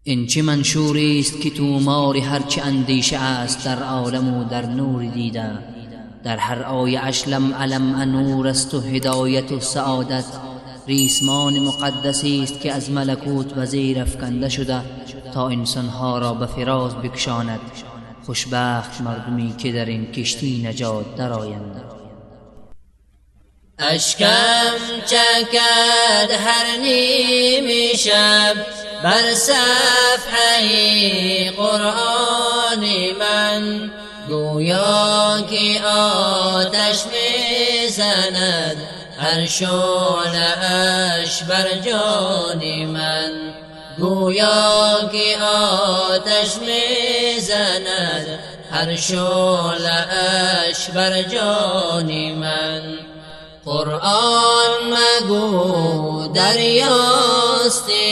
این چه منشوری است که تومار هرچه اندیشه است در عالم و در نور دیده. در هر آیه اش علم انور است و هدایت و سعادت. ریسمان مقدسی است که از ملکوت به زیر افکنده شده تا انسانها را به فراز بکشاند. خوشبخت مردمی که در این کشتی نجات درآیند. اشکم چکد هر نیم شب بر صفحه قرآن من، گویا که آتش میزند هر شعله اش بر جان من. گویا که آتش میزند هر شعله اش بر جان من. قرآن مگو دریاستیم،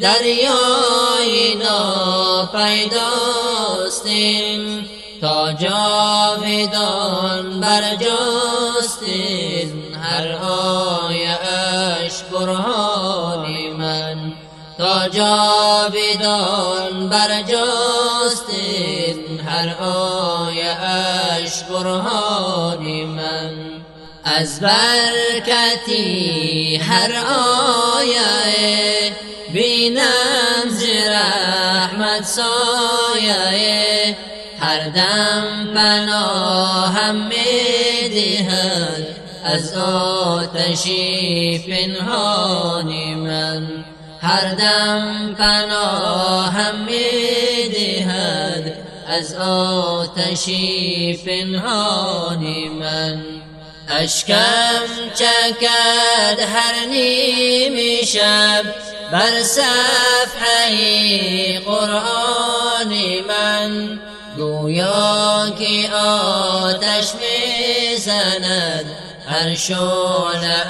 دریای ناپیداستیم، تا جاودان برجاستیم هر آیه اش برهان من. تا جاودان برجاستیم هر آیه اش برهان من. از برکتی هر آیه بینم ز رحمت سایه، هر دم پناهم میدهد از آتشی پنهان من. هر دم پناهم میدهد از آتشی پنهان من. اشکم چکد هر نیم شب بر صفحه قرآن من، گویا که آتش میزند هر شعله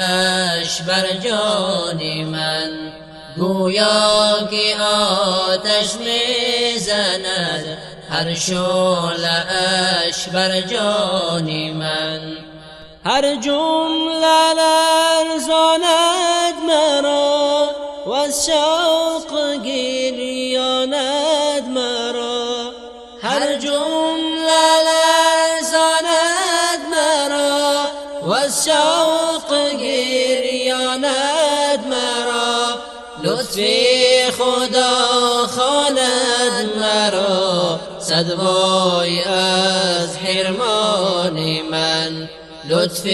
اش بر جان من. گویا که آتش میزند هر شعله اش بر جان من. هر جمله لرزاند مرا و از شوق گریاند مرا. هر جمله لرزاند مرا و از شوق گریاند مرا. لطف خدا خواند مرا صد وای از حرمان من. لطف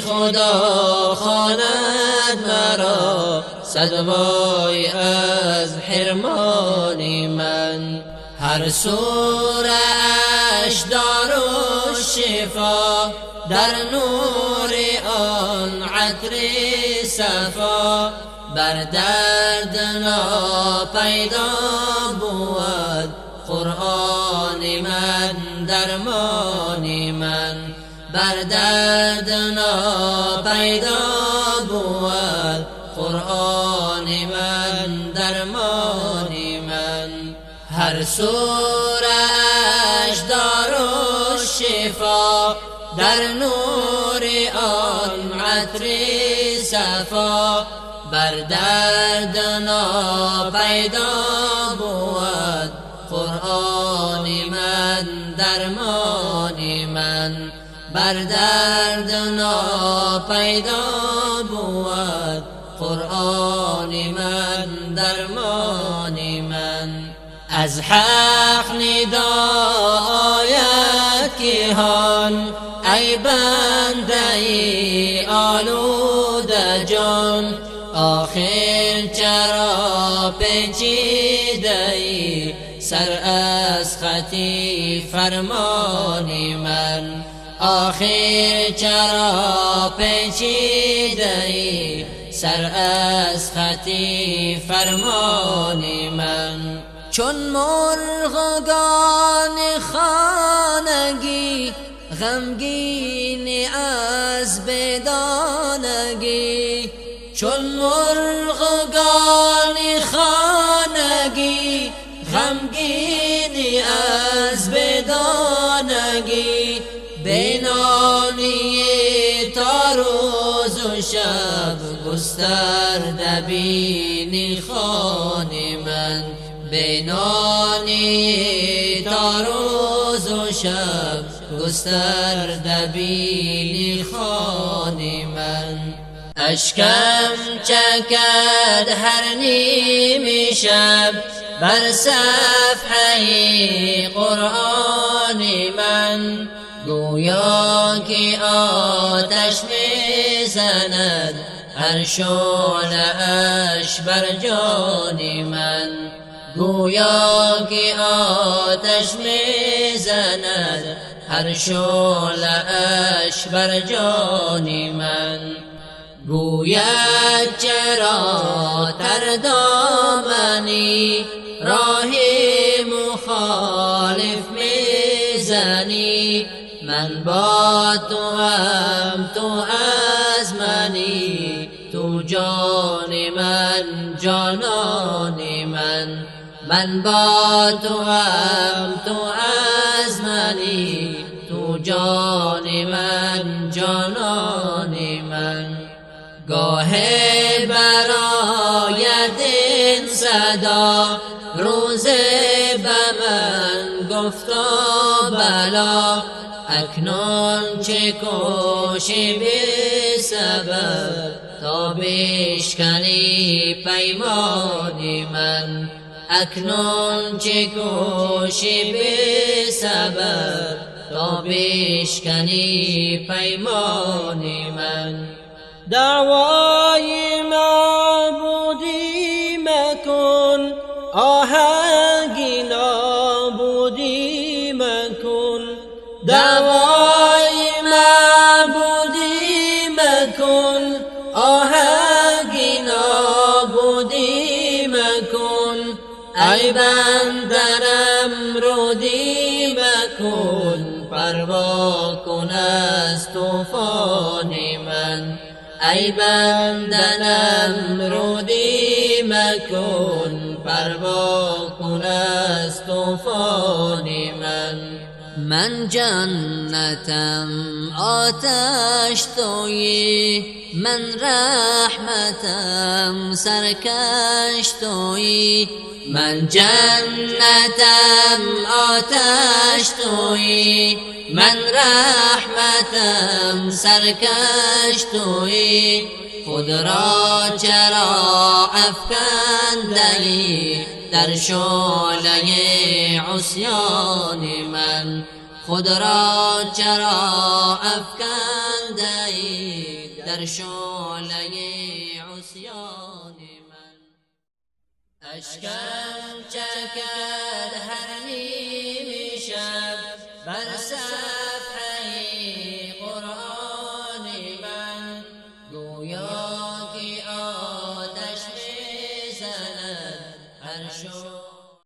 خدا خواند مرا صد وای از حرمان من. هر سوره اش دار و شفا در نور آن عطر صفا. بر درد ناپیدا بود قرآن من درمان من. بر درد ناپیدا بود قرآن من درمان من. هر سوره اش دار و شفا در نور آن عطر صفا. بر درد ناپیدا بود قرآن من درمان من. بر درد ناپیدا بود قرآن من درمان من. از حق ندا آید که هان ای بنده آلوده جان. آخر چرا پیچیده ای سر از خطی فرمان من. آخر چرا پیچیده ای سر از خطی فرمان من. چون مرغان خانگی غمگین از بدانگی. چون مرغان خانگی غمگین از بدانگی. بینانی تا روز و شب گسترده بینی خان من. به نانی تا روز و شب گسترده بینی خوان من. اشکم چکد هر نیم شب بر صفحه قرآن من، گویا که آتش میزند هر شعله اش بر جان من. گویا که آتش میزند هر شعله اش بر جان من. گوید چرا تر دامنی راه مخالف میزنی، من با تو هم تو از منی، تو جان من جانان من. من با تو هم تو از منی، تو جان من جانان من. گاه برآید این صدا روز به من گفتا بلا، اکنون چه کوشی بی سبب تا بشکنی پیمان من. اکنون چه کوشی بی سبب تا بشکنی پیمان من. دعوای معبودی مکن، آهنگی نابودی مکن. دعوای معبودی مکن، آهنگی نابودی مکن. ای بندرم رودی مکن، پروا کن از طوفان من. ای بندنم رودی مکن، پروا کن از طوفان من. من جنتم آتش تویی، من رحمتم سرکش تویی. من جنتم آتش تویی، من رحمتم سرکش تویی. خود را چرا افکنده‌ای در شعله عصیان من؟ خود را چرا افکنده‌ای در شعله عصیان من؟ اشکم چکد هر نیم شب بر سر